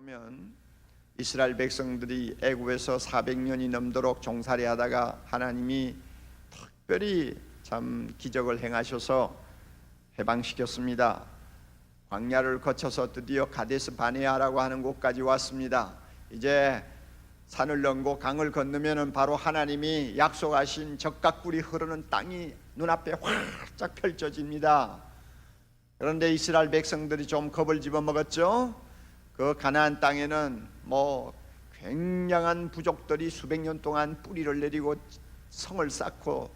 보면 이스라엘 백성들이 애굽에서 400년이 넘도록 종살이하다가 하나님이 특별히 참 기적을 행하셔서 해방시켰습니다. 광야를 거쳐서 드디어 가데스 바네아라고 하는 곳까지 왔습니다. 이제 산을 넘고 강을 건너면은 바로 하나님이 약속하신 적각꿀이 흐르는 땅이 눈앞에 활짝 펼쳐집니다. 그런데 이스라엘 백성들이 좀 겁을 집어먹었죠. 그 가나안 땅에는 굉장한 부족들이 수백 년 동안 뿌리를 내리고 성을 쌓고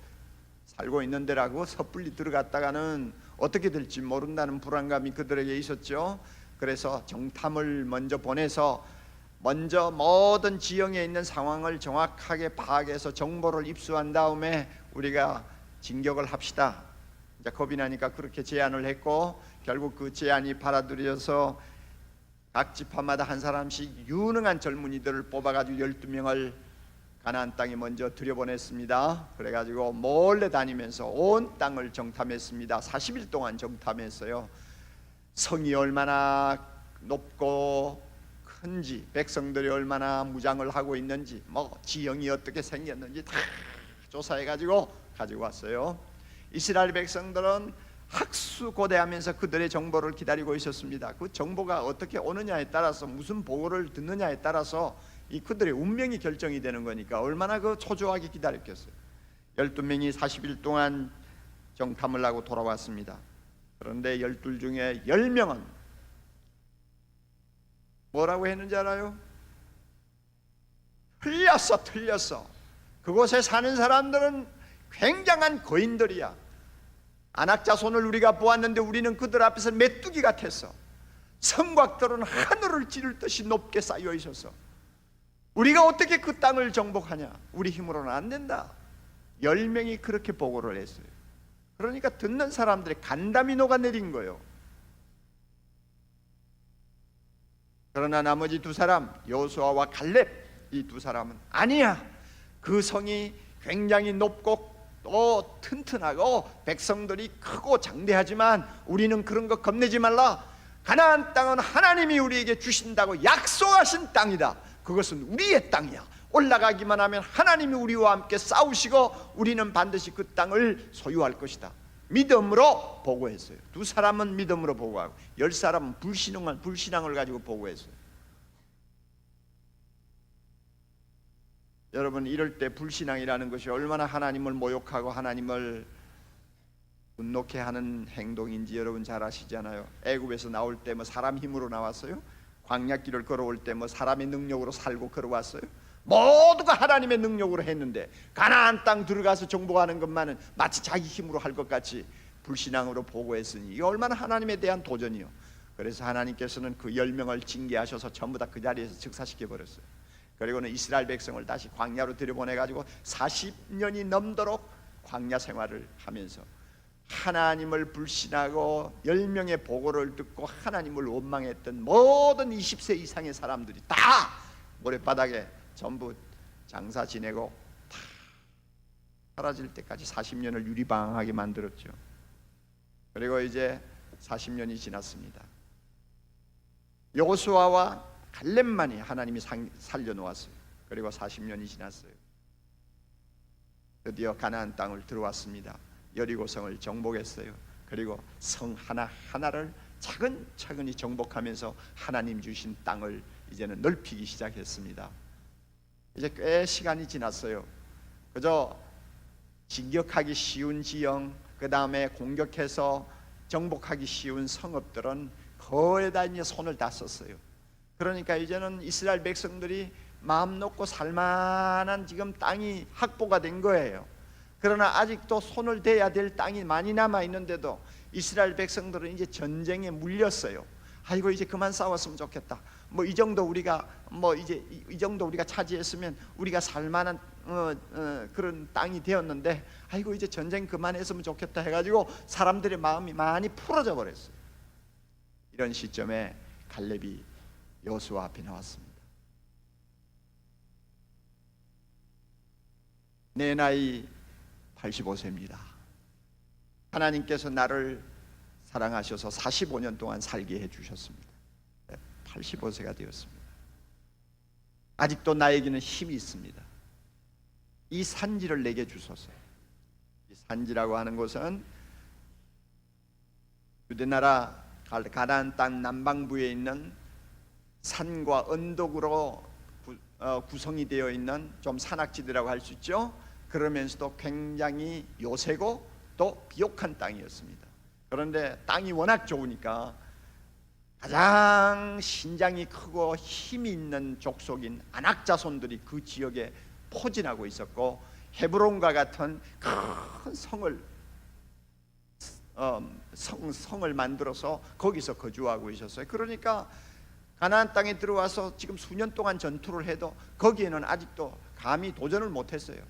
살고 있는 데라고 섣불리 들어갔다가는 어떻게 될지 모른다는 불안감이 그들에게 있었죠. 그래서 정탐을 먼저 보내서 먼저 모든 지형에 있는 상황을 정확하게 파악해서 정보를 입수한 다음에 우리가 진격을 합시다. 이제 겁이 나니까 그렇게 제안을 했고, 결국 그 제안이 받아들여서 각 지파마다 한 사람씩 유능한 젊은이들을 뽑아가지고 12명을 가나안 땅에 먼저 들여보냈습니다. 그래가지고 몰래 다니면서 온 땅을 정탐했습니다. 40일 동안 정탐했어요. 성이 얼마나 높고 큰지, 백성들이 얼마나 무장을 하고 있는지, 지형이 어떻게 생겼는지 다 조사해가지고 가지고 왔어요. 이스라엘 백성들은 학수고대하면서 그들의 정보를 기다리고 있었습니다. 그 정보가 어떻게 오느냐에 따라서, 무슨 보고를 듣느냐에 따라서 이 그들의 운명이 결정이 되는 거니까 얼마나 그 초조하게 기다렸겠어요. 12명이 40일 동안 정탐을 하고 돌아왔습니다. 그런데 12 중에 10명은 뭐라고 했는지 알아요? 틀렸어. 그곳에 사는 사람들은 굉장한 거인들이야. 안악자손을 우리가 보았는데 우리는 그들 앞에서 메뚜기 같았어. 성곽들은 하늘을 찌를 듯이 높게 쌓여 있어서 우리가 어떻게 그 땅을 정복하냐? 우리 힘으로는 안 된다. 10명이 그렇게 보고를 했어요. 그러니까 듣는 사람들의 간담이 녹아내린 거예요. 그러나 나머지 두 사람, 여호수아와 갈렙, 이 두 사람은 아니야. 그 성이 굉장히 높고 또 튼튼하고 백성들이 크고 장대하지만 우리는 그런 거 겁내지 말라. 가나안 땅은 하나님이 우리에게 주신다고 약속하신 땅이다. 그것은 우리의 땅이야. 올라가기만 하면 하나님이 우리와 함께 싸우시고 우리는 반드시 그 땅을 소유할 것이다. 믿음으로 보고했어요. 두 사람은 믿음으로 보고하고 10사람은 불신앙을 가지고 보고했어요. 여러분, 이럴 때 불신앙이라는 것이 얼마나 하나님을 모욕하고 하나님을 분노케 하는 행동인지 여러분 잘 아시잖아요. 애굽에서 나올 때 사람 힘으로 나왔어요? 광야길을 걸어올 때 사람의 능력으로 살고 걸어왔어요? 모두가 하나님의 능력으로 했는데 가나안 땅 들어가서 정복하는 것만은 마치 자기 힘으로 할 것 같이 불신앙으로 보고했으니 이게 얼마나 하나님에 대한 도전이요. 그래서 하나님께서는 그 10명을 징계하셔서 전부 다 그 자리에서 즉사시켜 버렸어요. 그리고는 이스라엘 백성을 다시 광야로 들여보내가지고 40년이 넘도록 광야 생활을 하면서 하나님을 불신하고 10명의 보고를 듣고 하나님을 원망했던 모든 20세 이상의 사람들이 다 모래바닥에 전부 장사 지내고 다 사라질 때까지 40년을 유리방황하게 만들었죠. 그리고 이제 40년이 지났습니다. 여호수아와 갈렙만이 하나님이 살려놓았어요. 그리고 40년이 지났어요. 드디어 가나안 땅을 들어왔습니다. 여리고성을 정복했어요. 그리고 성 하나하나를 차근차근히 정복하면서 하나님 주신 땅을 이제는 넓히기 시작했습니다. 이제 꽤 시간이 지났어요. 그저 진격하기 쉬운 지형, 그 다음에 공격해서 정복하기 쉬운 성읍들은 거의 다 이제 손을 다 썼어요. 그러니까 이제는 이스라엘 백성들이 마음 놓고 살만한 지금 땅이 확보가 된 거예요. 그러나 아직도 손을 대야 될 땅이 많이 남아 있는데도 이스라엘 백성들은 이제 전쟁에 물렸어요. 아이고, 이제 그만 싸웠으면 좋겠다. 이 정도 우리가 이 정도 우리가 차지했으면 우리가 살만한 그런 땅이 되었는데, 아이고, 이제 전쟁 그만했으면 좋겠다 해가지고 사람들의 마음이 많이 풀어져 버렸어요. 이런 시점에 갈렙이 여호수아 앞에 나왔습니다. 내 나이 85세입니다. 하나님께서 나를 사랑하셔서 45년 동안 살게 해주셨습니다. 85세가 되었습니다. 아직도 나에게는 힘이 있습니다. 이 산지를 내게 주소서. 이 산지라고 하는 곳은 유대나라 가나안 땅 남방부에 있는 산과 언덕으로 구성이 되어 있는 좀 산악지대라고 할 수 있죠. 그러면서도 굉장히 요새고 또 비옥한 땅이었습니다. 그런데 땅이 워낙 좋으니까 가장 신장이 크고 힘이 있는 족속인 아낙 자손들이 그 지역에 포진하고 있었고, 헤브론과 같은 큰 성을 만들어서 거기서 거주하고 있었어요. 그러니까 가나안 땅에 들어와서 지금 수년 동안 전투를 해도 거기에는 아직도 감히 도전을 못했어요.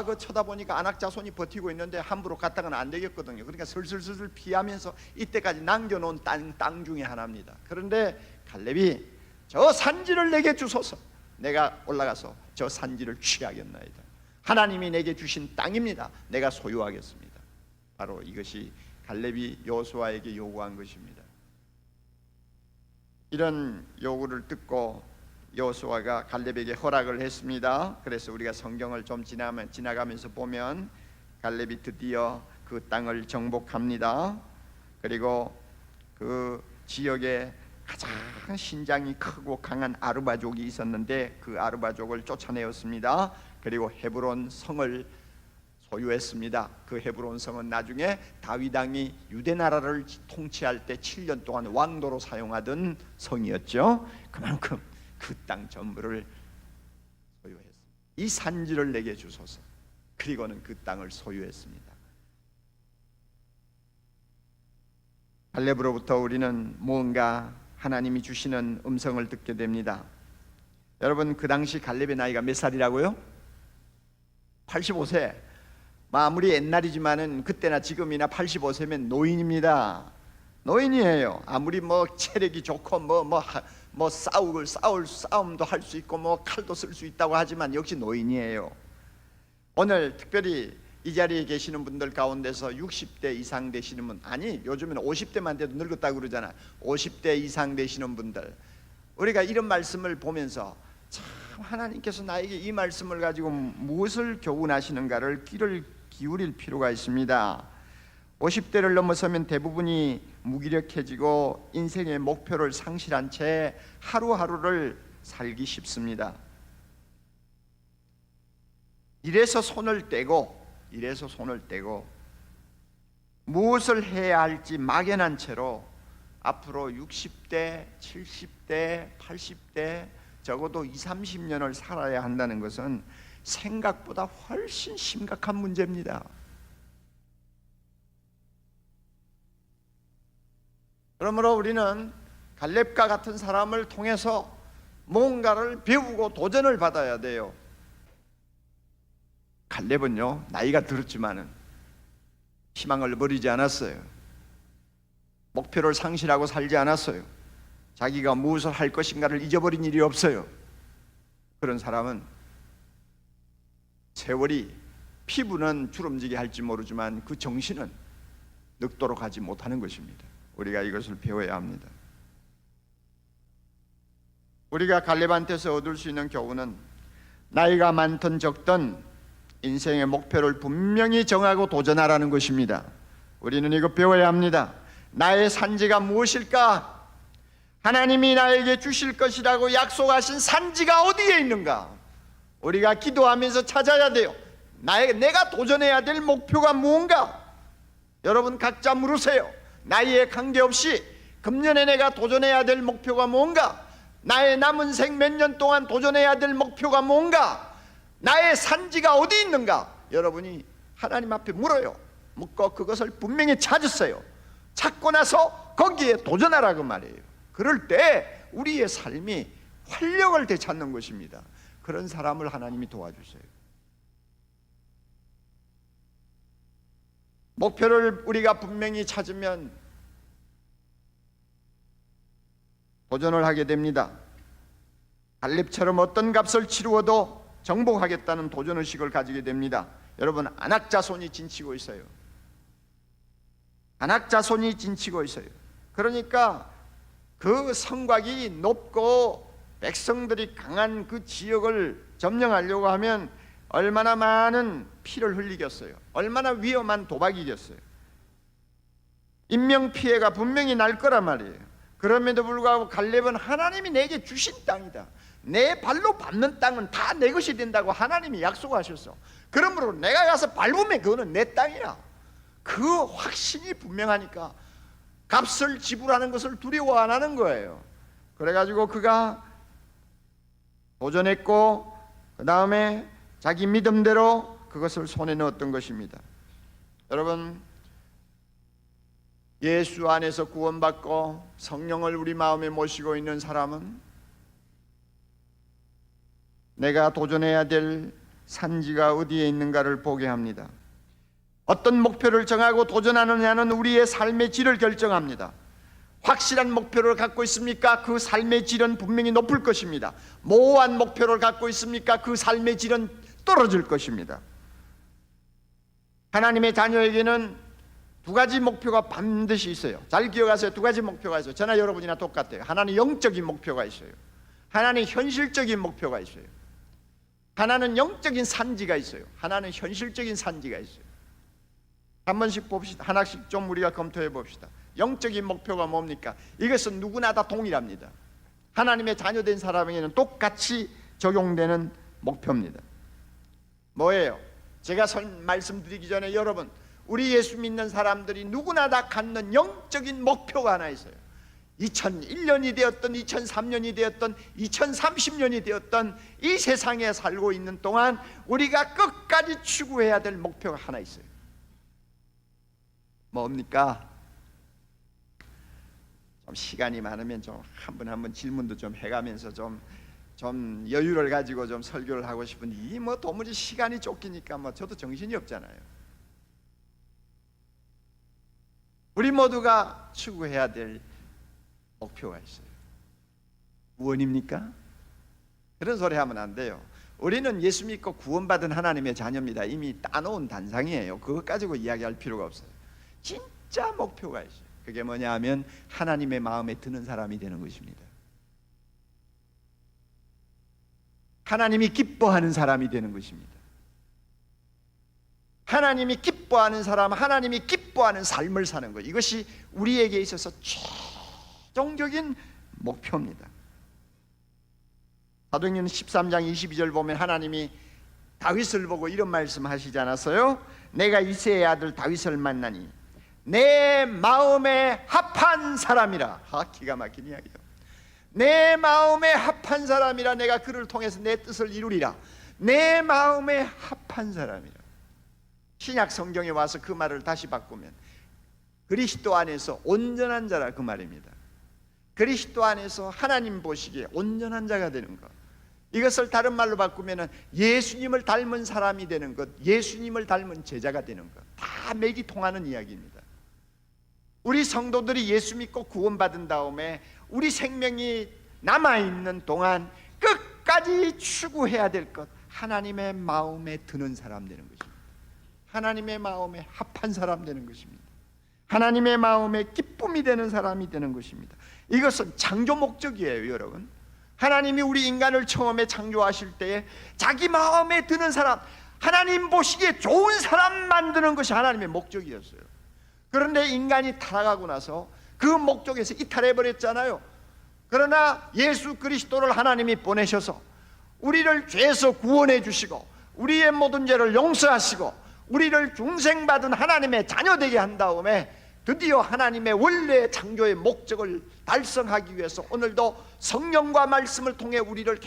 그 쳐다보니까 아낙 자손이 버티고 있는데 함부로 갔다가는 안 되겠거든요. 그러니까 슬슬 피하면서 이때까지 남겨놓은 땅 중에 하나입니다. 그런데 갈렙이 저 산지를 내게 주소서. 내가 올라가서 저 산지를 취하겠나이다. 하나님이 내게 주신 땅입니다. 내가 소유하겠습니다. 바로 이것이 갈렙이 여호수아에게 요구한 것입니다. 이런 요구를 듣고 여호수아가 갈렙에게 허락을 했습니다. 그래서 우리가 성경을 좀 지나가면서 보면 갈렙이 드디어 그 땅을 정복합니다. 그리고 그 지역에 가장 신장이 크고 강한 아르바족이 있었는데 그 아르바족을 쫓아내었습니다. 그리고 헤브론 성을 소유했습니다. 그 헤브론 성은 나중에 다윗 왕이 유대 나라를 통치할 때 7년 동안 왕도로 사용하던 성이었죠. 그만큼 그 땅 전부를 소유했습니다. 이 산지를 내게 주소서. 그리고는 그 땅을 소유했습니다. 갈렙으로부터 우리는 무언가 하나님이 주시는 음성을 듣게 됩니다. 여러분, 그 당시 갈렙의 나이가 몇 살이라고요? 85세. 아무리 옛날이지만은 그때나 지금이나 85세면 노인입니다. 노인이에요. 아무리 체력이 좋고 싸움도 할 수 있고 칼도 쓸 수 있다고 하지만 역시 노인이에요. 오늘 특별히 이 자리에 계시는 분들 가운데서 60대 이상 되시는 분, 아니 요즘에는 50대만 돼도 늙었다고 그러잖아. 50대 이상 되시는 분들, 우리가 이런 말씀을 보면서 참 하나님께서 나에게 이 말씀을 가지고 무엇을 교훈하시는가를 귀를 기울일 필요가 있습니다. 50대를 넘어서면 대부분이 무기력해지고 인생의 목표를 상실한 채 하루하루를 살기 쉽습니다. 이래서 손을 떼고 무엇을 해야 할지 막연한 채로 앞으로 60대, 70대, 80대 적어도 20, 30년을 살아야 한다는 것은 생각보다 훨씬 심각한 문제입니다. 그러므로 우리는 갈렙과 같은 사람을 통해서 뭔가를 배우고 도전을 받아야 돼요. 갈렙은요, 나이가 들었지만은 희망을 버리지 않았어요. 목표를 상실하고 살지 않았어요. 자기가 무엇을 할 것인가를 잊어버린 일이 없어요. 그런 사람은 세월이, 피부는 주름지게 할지 모르지만 그 정신은 늙도록 하지 못하는 것입니다. 우리가 이것을 배워야 합니다. 우리가 갈렙한테서 얻을 수 있는 교훈은 나이가 많든 적든 인생의 목표를 분명히 정하고 도전하라는 것입니다. 우리는 이거 배워야 합니다. 나의 산지가 무엇일까? 하나님이 나에게 주실 것이라고 약속하신 산지가 어디에 있는가? 우리가 기도하면서 찾아야 돼요. 내가 도전해야 될 목표가 무언가? 여러분 각자 물으세요. 나이에 관계없이 금년에 내가 도전해야 될 목표가 뭔가? 나의 남은 생 몇 년 동안 도전해야 될 목표가 뭔가? 나의 산지가 어디 있는가? 여러분이 하나님 앞에 물어요. 묻고 그것을 분명히 찾으세요. 찾고 나서 거기에 도전하라고 말이에요. 그럴 때 우리의 삶이 활력을 되찾는 것입니다. 그런 사람을 하나님이 도와주세요. 목표를 우리가 분명히 찾으면 도전을 하게 됩니다. 갈렙처럼 어떤 값을 치루어도 정복하겠다는 도전의식을 가지게 됩니다. 여러분, 아낙 자손이 진치고 있어요. 아낙 자손이 진치고 있어요. 그러니까 그 성곽이 높고 백성들이 강한 그 지역을 점령하려고 하면 얼마나 많은 피를 흘리겠어요. 얼마나 위험한 도박이겠어요. 인명피해가 분명히 날 거란 말이에요. 그럼에도 불구하고 갈렙은 하나님이 내게 주신 땅이다, 내 발로 밟는 땅은 다 내 것이 된다고 하나님이 약속하셨어. 그러므로 내가 가서 밟으면 그거는 내 땅이야. 그 확신이 분명하니까 값을 지불하는 것을 두려워 안 하는 거예요. 그래가지고 그가 도전했고 그 다음에 자기 믿음대로 그것을 손에 넣었던 것입니다. 여러분, 예수 안에서 구원받고 성령을 우리 마음에 모시고 있는 사람은 내가 도전해야 될 산지가 어디에 있는가를 보게 합니다. 어떤 목표를 정하고 도전하느냐는 우리의 삶의 질을 결정합니다. 확실한 목표를 갖고 있습니까? 그 삶의 질은 분명히 높을 것입니다. 모호한 목표를 갖고 있습니까? 그 삶의 질은 떨어질 것입니다. 하나님의 자녀에게는 두 가지 목표가 반드시 있어요. 잘 기억하세요. 두 가지 목표가 있어요. 저나 여러분이나 똑같아요. 하나는 영적인 목표가 있어요. 하나는 현실적인 목표가 있어요. 하나는 영적인 산지가 있어요. 하나는 현실적인 산지가 있어요. 한 번씩 봅시다. 하나씩 좀 우리가 검토해 봅시다. 영적인 목표가 뭡니까? 이것은 누구나 다 동일합니다. 하나님의 자녀된 사람에게는 똑같이 적용되는 목표입니다. 뭐예요? 제가 말씀드리기 전에 여러분, 우리 예수 믿는 사람들이 누구나 다 갖는 영적인 목표가 하나 있어요. 2001년이 되었던 2003년이 되었던 2030년이 되었던 이 세상에 살고 있는 동안 우리가 끝까지 추구해야 될 목표가 하나 있어요. 뭡니까? 좀 시간이 많으면 좀 한 번 질문도 좀 해가면서 좀 여유를 가지고 좀 설교를 하고 싶은데 이 뭐 도무지 시간이 쫓기니까 뭐 저도 정신이 없잖아요. 우리 모두가 추구해야 될 목표가 있어요. 구원입니까? 그런 소리 하면 안 돼요. 우리는 예수 믿고 구원받은 하나님의 자녀입니다. 이미 따놓은 단상이에요. 그것 가지고 이야기할 필요가 없어요. 진짜 목표가 있어요. 그게 뭐냐 하면 하나님의 마음에 드는 사람이 되는 것입니다. 하나님이 기뻐하는 사람이 되는 것입니다. 하나님이 기뻐하는 사람, 하나님이 기뻐하는 삶을 사는 것, 이것이 우리에게 있어서 최종적인 목표입니다. 사도행전 13장 22절 보면 하나님이 다윗을 보고 이런 말씀 하시지 않았어요? 내가 이새의 아들 다윗을 만나니 내 마음에 합한 사람이라. 기가 막힌 이야기죠. 내 마음에 합한 사람이라. 내가 그를 통해서 내 뜻을 이루리라. 내 마음에 합한 사람이라. 신약 성경에 와서 그 말을 다시 바꾸면 그리스도 안에서 온전한 자라 그 말입니다. 그리스도 안에서 하나님 보시기에 온전한 자가 되는 것, 이것을 다른 말로 바꾸면 예수님을 닮은 사람이 되는 것, 예수님을 닮은 제자가 되는 것, 다 맥이 통하는 이야기입니다. 우리 성도들이 예수 믿고 구원받은 다음에 우리 생명이 남아있는 동안 끝까지 추구해야 될 것, 하나님의 마음에 드는 사람 되는 것입니다. 하나님의 마음에 합한 사람 되는 것입니다. 하나님의 마음에 기쁨이 되는 사람이 되는 것입니다. 이것은 창조 목적이에요, 여러분. 하나님이 우리 인간을 처음에 창조하실 때에 자기 마음에 드는 사람, 하나님 보시기에 좋은 사람 만드는 것이 하나님의 목적이었어요. 그런데 인간이 타락하고 나서 그 목적에서 이탈해버렸잖아요. 그러나 예수 그리스도를 하나님이 보내셔서 우리를 죄에서 구원해 주시고 우리의 모든 죄를 용서하시고 우리를 중생받은 하나님의 자녀되게 한 다음에 드디어 하나님의 원래 창조의 목적을 달성하기 위해서 오늘도 성령과 말씀을 통해 우리를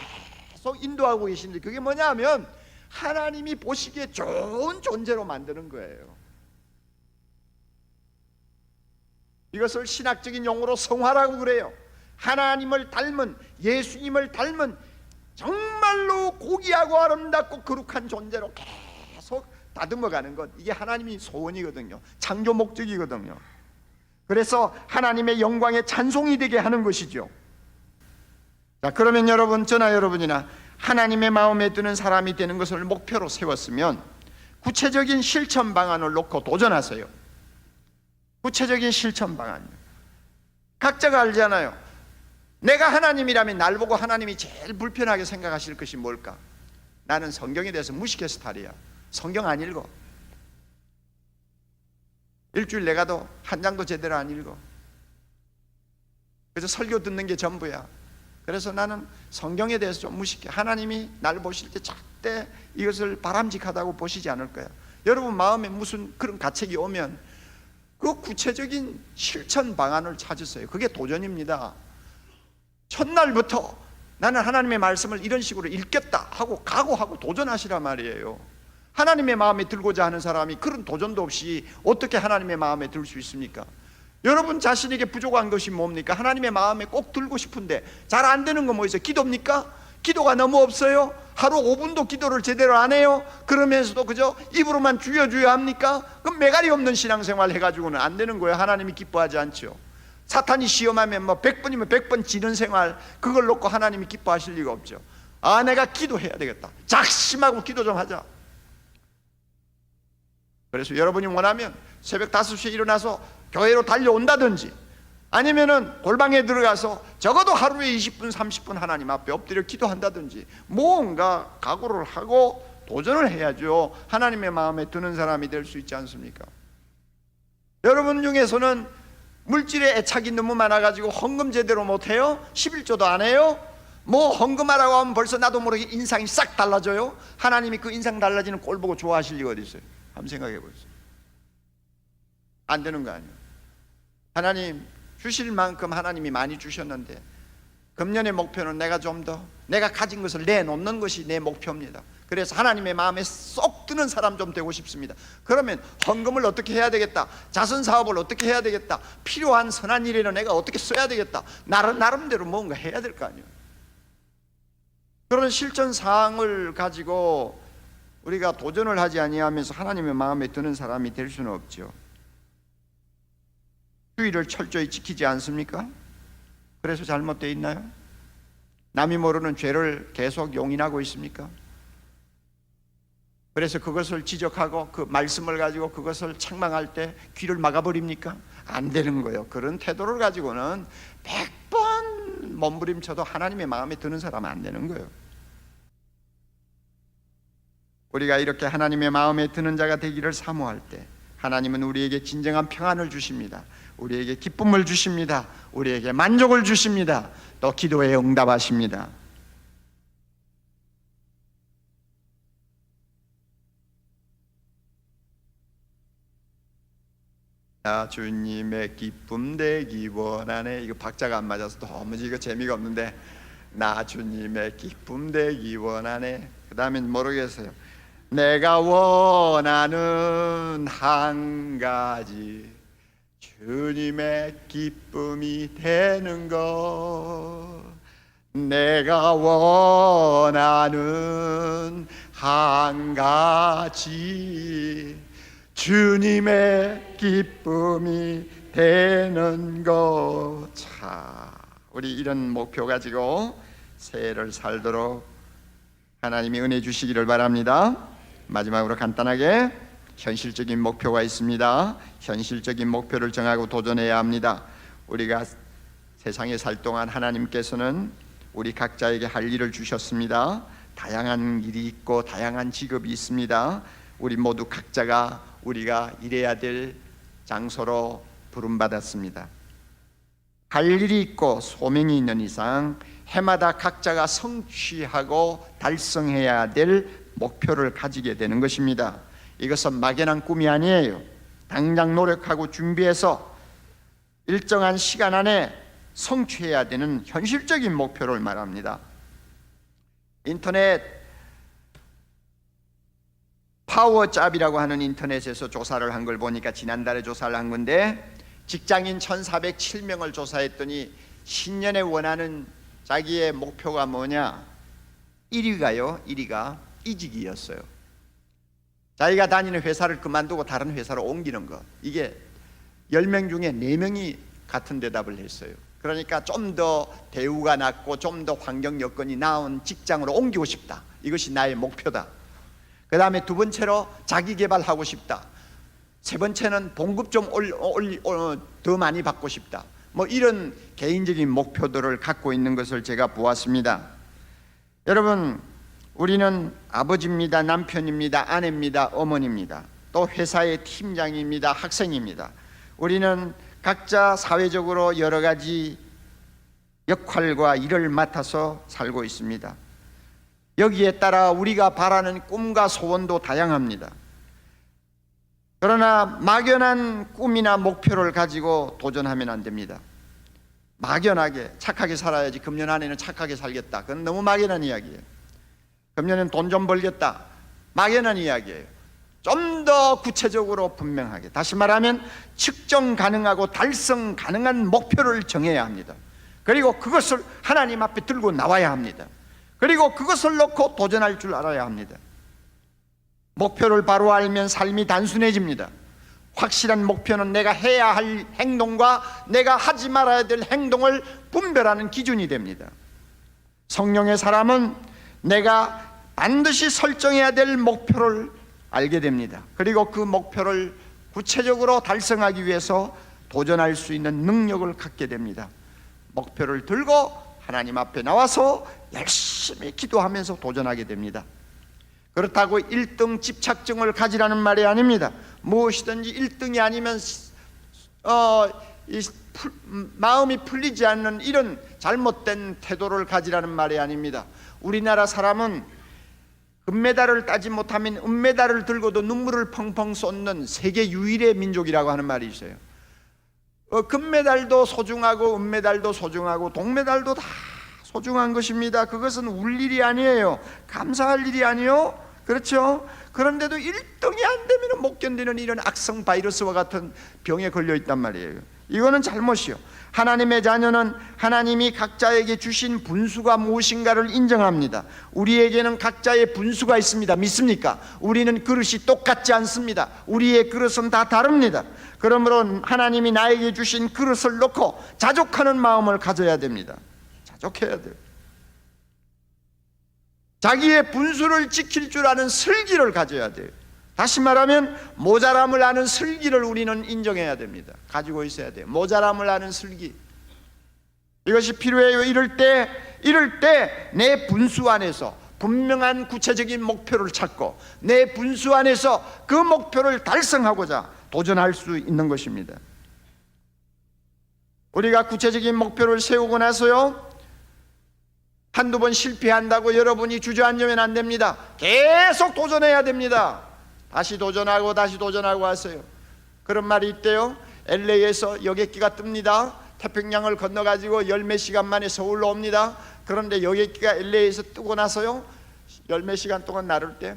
계속 인도하고 계신데, 그게 뭐냐 하면 하나님이 보시기에 좋은 존재로 만드는 거예요. 이것을 신학적인 용어로 성화라고 그래요. 하나님을 닮은, 예수님을 닮은 정말로 고귀하고 아름답고 거룩한 존재로 계속 다듬어가는 것, 이게 하나님이 소원이거든요. 창조 목적이거든요. 그래서 하나님의 영광의 찬송이 되게 하는 것이죠. 자, 그러면 여러분, 저나 여러분이나 하나님의 마음에 드는 사람이 되는 것을 목표로 세웠으면 구체적인 실천 방안을 놓고 도전하세요. 구체적인 실천 방안이요. 각자가 알잖아요. 내가 하나님이라면 날 보고 하나님이 제일 불편하게 생각하실 것이 뭘까? 나는 성경에 대해서 무식해 스타일이야. 성경 안 읽어. 일주일 내가도 한 장도 제대로 안 읽어. 그래서 설교 듣는 게 전부야. 그래서 나는 성경에 대해서 좀 무식해. 하나님이 날 보실 때 절대 이것을 바람직하다고 보시지 않을 거야. 여러분 마음에 무슨 그런 가책이 오면 그 구체적인 실천 방안을 찾으세요. 그게 도전입니다. 첫날부터 나는 하나님의 말씀을 이런 식으로 읽겠다 하고 각오하고 도전하시란 말이에요. 하나님의 마음에 들고자 하는 사람이 그런 도전도 없이 어떻게 하나님의 마음에 들 수 있습니까? 여러분 자신에게 부족한 것이 뭡니까? 하나님의 마음에 꼭 들고 싶은데 잘 안 되는 건 뭐 있어요? 기도입니까? 기도가 너무 없어요? 하루 5분도 기도를 제대로 안 해요? 그러면서도 그저 입으로만 주여 주여 합니까? 그럼 매가리 없는 신앙생활 해가지고는 안 되는 거예요. 하나님이 기뻐하지 않죠. 사탄이 시험하면 뭐 100번이면 100번 지는 생활, 그걸 놓고 하나님이 기뻐하실 리가 없죠. 아, 내가 기도해야 되겠다. 작심하고 기도 좀 하자. 그래서 여러분이 원하면 새벽 5시에 일어나서 교회로 달려온다든지, 아니면은 골방에 들어가서 적어도 하루에 20분 30분 하나님 앞에 엎드려 기도한다든지, 뭔가 각오를 하고 도전을 해야죠. 하나님의 마음에 드는 사람이 될 수 있지 않습니까? 여러분 중에서는 물질에 애착이 너무 많아가지고 헌금 제대로 못해요? 11조도 안 해요? 뭐 헌금하라고 하면 벌써 나도 모르게 인상이 싹 달라져요? 하나님이 그 인상 달라지는 꼴 보고 좋아하실 리가 어디 있어요? 한번 생각해 보세요. 안 되는 거 아니에요. 하나님 주실 만큼 하나님이 많이 주셨는데 금년의 목표는 내가 좀 더 내가 가진 것을 내놓는 것이 내 목표입니다. 그래서 하나님의 마음에 쏙 드는 사람 좀 되고 싶습니다. 그러면 헌금을 어떻게 해야 되겠다, 자선 사업을 어떻게 해야 되겠다, 필요한 선한 일에는 내가 어떻게 써야 되겠다, 나름대로 뭔가 해야 될 거 아니에요. 그런 실천 사항을 가지고 우리가 도전을 하지 아니하면서 하나님의 마음에 드는 사람이 될 수는 없죠. 주의를 철저히 지키지 않습니까? 그래서 잘못되어 있나요? 남이 모르는 죄를 계속 용인하고 있습니까? 그래서 그것을 지적하고 그 말씀을 가지고 그것을 책망할 때 귀를 막아버립니까? 안 되는 거예요. 그런 태도를 가지고는 100번 몸부림쳐도 하나님의 마음에 드는 사람은 안 되는 거예요. 우리가 이렇게 하나님의 마음에 드는 자가 되기를 사모할 때 하나님은 우리에게 진정한 평안을 주십니다. 우리에게 기쁨을 주십니다. 우리에게 만족을 주십니다. 또 기도에 응답하십니다. 나 주님의 기쁨 되기 원하네. 이거 박자가 안 맞아서 도무지 이거 재미가 없는데, 나 주님의 기쁨 되기 원하네. 그 다음엔 모르겠어요. 내가 원하는 한 가지, 주님의 기쁨이 되는 것. 내가 원하는 한 가지, 주님의 기쁨이 되는 것. 자, 우리 이런 목표 가지고 새해를 살도록 하나님이 은혜 주시기를 바랍니다. 마지막으로 간단하게 현실적인 목표가 있습니다. 현실적인 목표를 정하고 도전해야 합니다. 우리가 세상에 살 동안 하나님께서는 우리 각자에게 할 일을 주셨습니다. 다양한 일이 있고 다양한 직업이 있습니다. 우리 모두 각자가 우리가 일해야 될 장소로 부름받았습니다. 할 일이 있고 소명이 있는 이상 해마다 각자가 성취하고 달성해야 될 목표를 가지게 되는 것입니다. 이것은 막연한 꿈이 아니에요. 당장 노력하고 준비해서 일정한 시간 안에 성취해야 되는 현실적인 목표를 말합니다. 인터넷 파워잡이라고 하는 인터넷에서 조사를 한 걸 보니까, 지난달에 조사를 한 건데 직장인 1407명을 조사했더니 신년에 원하는 자기의 목표가 뭐냐? 1위가 이직이었어요. 자기가 다니는 회사를 그만두고 다른 회사로 옮기는 것. 이게 10명 중에 4명이 같은 대답을 했어요. 그러니까 좀 더 대우가 낮고 좀 더 환경 여건이 나은 직장으로 옮기고 싶다. 이것이 나의 목표다. 그 다음에 두 번째로 자기 개발하고 싶다. 세 번째는 봉급 좀 더 많이 받고 싶다. 뭐 이런 개인적인 목표들을 갖고 있는 것을 제가 보았습니다. 여러분, 우리는 아버지입니다, 남편입니다, 아내입니다, 어머니입니다, 또 회사의 팀장입니다, 학생입니다. 우리는 각자 사회적으로 여러 가지 역할과 일을 맡아서 살고 있습니다. 여기에 따라 우리가 바라는 꿈과 소원도 다양합니다. 그러나 막연한 꿈이나 목표를 가지고 도전하면 안 됩니다. 막연하게 착하게 살아야지, 금년 안에는 착하게 살겠다, 그건 너무 막연한 이야기예요. 금년엔 돈 좀 벌겠다, 막연한 이야기예요. 좀 더 구체적으로 분명하게, 다시 말하면 측정 가능하고 달성 가능한 목표를 정해야 합니다. 그리고 그것을 하나님 앞에 들고 나와야 합니다. 그리고 그것을 놓고 도전할 줄 알아야 합니다. 목표를 바로 알면 삶이 단순해집니다. 확실한 목표는 내가 해야 할 행동과 내가 하지 말아야 될 행동을 분별하는 기준이 됩니다. 성령의 사람은 내가 반드시 설정해야 될 목표를 알게 됩니다. 그리고 그 목표를 구체적으로 달성하기 위해서 도전할 수 있는 능력을 갖게 됩니다. 목표를 들고 하나님 앞에 나와서 열심히 기도하면서 도전하게 됩니다. 그렇다고 1등 집착증을 가지라는 말이 아닙니다. 무엇이든지 1등이 아니면 마음이 풀리지 않는 이런 잘못된 태도를 가지라는 말이 아닙니다. 우리나라 사람은 금메달을 따지 못하면 은메달을 들고도 눈물을 펑펑 쏟는 세계 유일의 민족이라고 하는 말이 있어요. 금메달도 소중하고 은메달도 소중하고 동메달도 다 소중한 것입니다. 그것은 울 일이 아니에요. 감사할 일이 아니요, 그렇죠? 그런데도 1등이 안 되면 못 견디는 이런 악성 바이러스와 같은 병에 걸려 있단 말이에요. 이거는 잘못이요. 하나님의 자녀는 하나님이 각자에게 주신 분수가 무엇인가를 인정합니다. 우리에게는 각자의 분수가 있습니다. 믿습니까? 우리는 그릇이 똑같지 않습니다. 우리의 그릇은 다 다릅니다. 그러므로 하나님이 나에게 주신 그릇을 놓고 자족하는 마음을 가져야 됩니다. 자족해야 돼요. 자기의 분수를 지킬 줄 아는 슬기를 가져야 돼요. 다시 말하면 모자람을 아는 슬기를 우리는 인정해야 됩니다. 가지고 있어야 돼요. 모자람을 아는 슬기, 이것이 필요해요. 이럴 때 내 분수 안에서 분명한 구체적인 목표를 찾고 내 분수 안에서 그 목표를 달성하고자 도전할 수 있는 것입니다. 우리가 구체적인 목표를 세우고 나서요, 한두 번 실패한다고 여러분이 주저앉으면 안 됩니다. 계속 도전해야 됩니다. 다시 도전하고 다시 도전하고 하세요. 그런 말이 있대요. LA에서 여객기가 뜹니다. 태평양을 건너가지고 열 몇 시간 만에 서울로 옵니다. 그런데 여객기가 LA에서 뜨고 나서요, 열 몇 시간 동안 나를 때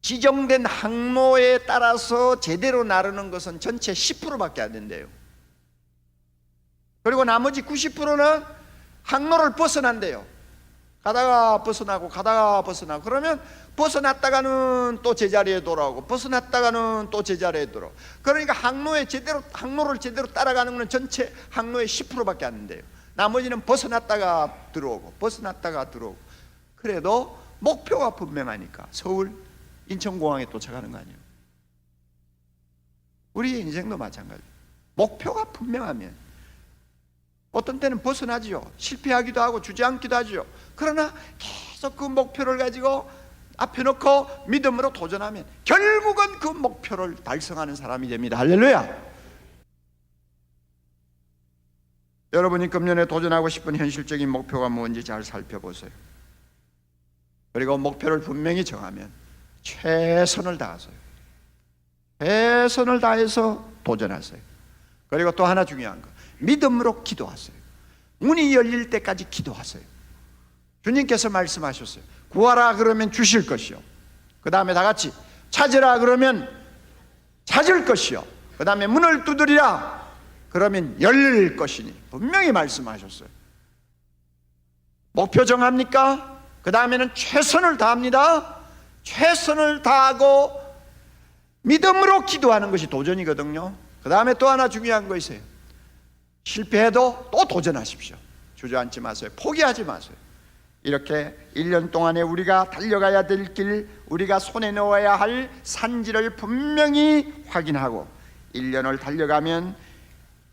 지정된 항로에 따라서 제대로 나르는 것은 전체 10%밖에 안 된대요. 그리고 나머지 90%는 항로를 벗어난대요. 가다가 벗어나고 가다가 벗어나고, 그러면 벗어났다가는 또 제자리에 돌아오고 벗어났다가는 또 제자리에 돌아오고, 그러니까 항로를 제대로 따라가는 것은 전체 항로의 10%밖에 안 된대요. 나머지는 벗어났다가 들어오고 벗어났다가 들어오고. 그래도 목표가 분명하니까 서울 인천공항에 도착하는 거 아니에요. 우리의 인생도 마찬가지예요. 목표가 분명하면 어떤 때는 벗어나지요. 실패하기도 하고 주저앉기도 하죠. 그러나 계속 그 목표를 가지고 앞에 놓고 믿음으로 도전하면 결국은 그 목표를 달성하는 사람이 됩니다. 할렐루야. 여러분이 금년에 도전하고 싶은 현실적인 목표가 뭔지 잘 살펴보세요. 그리고 목표를 분명히 정하면 최선을 다하세요. 최선을 다해서 도전하세요. 그리고 또 하나 중요한 거, 믿음으로 기도하세요. 문이 열릴 때까지 기도하세요. 주님께서 말씀하셨어요. 구하라 그러면 주실 것이요, 그 다음에 다 같이 찾으라 그러면 찾을 것이요, 그 다음에 문을 두드리라 그러면 열릴 것이니, 분명히 말씀하셨어요. 목표 정합니까? 그 다음에는 최선을 다합니다. 최선을 다하고 믿음으로 기도하는 것이 도전이거든요. 그 다음에 또 하나 중요한 거 있어요. 실패해도 또 도전하십시오. 주저앉지 마세요. 포기하지 마세요. 이렇게 1년 동안에 우리가 달려가야 될 길, 우리가 손에 넣어야 할 산지를 분명히 확인하고 1년을 달려가면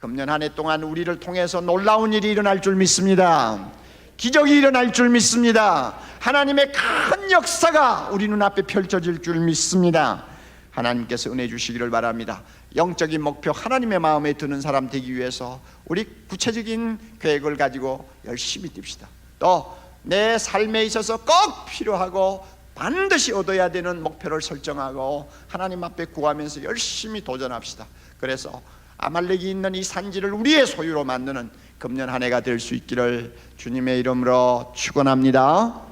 금년 한 해 동안 우리를 통해서 놀라운 일이 일어날 줄 믿습니다. 기적이 일어날 줄 믿습니다. 하나님의 큰 역사가 우리 눈앞에 펼쳐질 줄 믿습니다. 하나님께서 은혜 주시기를 바랍니다. 영적인 목표, 하나님의 마음에 드는 사람 되기 위해서 우리 구체적인 계획을 가지고 열심히 뜁시다. 또 내 삶에 있어서 꼭 필요하고 반드시 얻어야 되는 목표를 설정하고 하나님 앞에 구하면서 열심히 도전합시다. 그래서 아말렉이 있는 이 산지를 우리의 소유로 만드는 금년 한 해가 될 수 있기를 주님의 이름으로 축원합니다.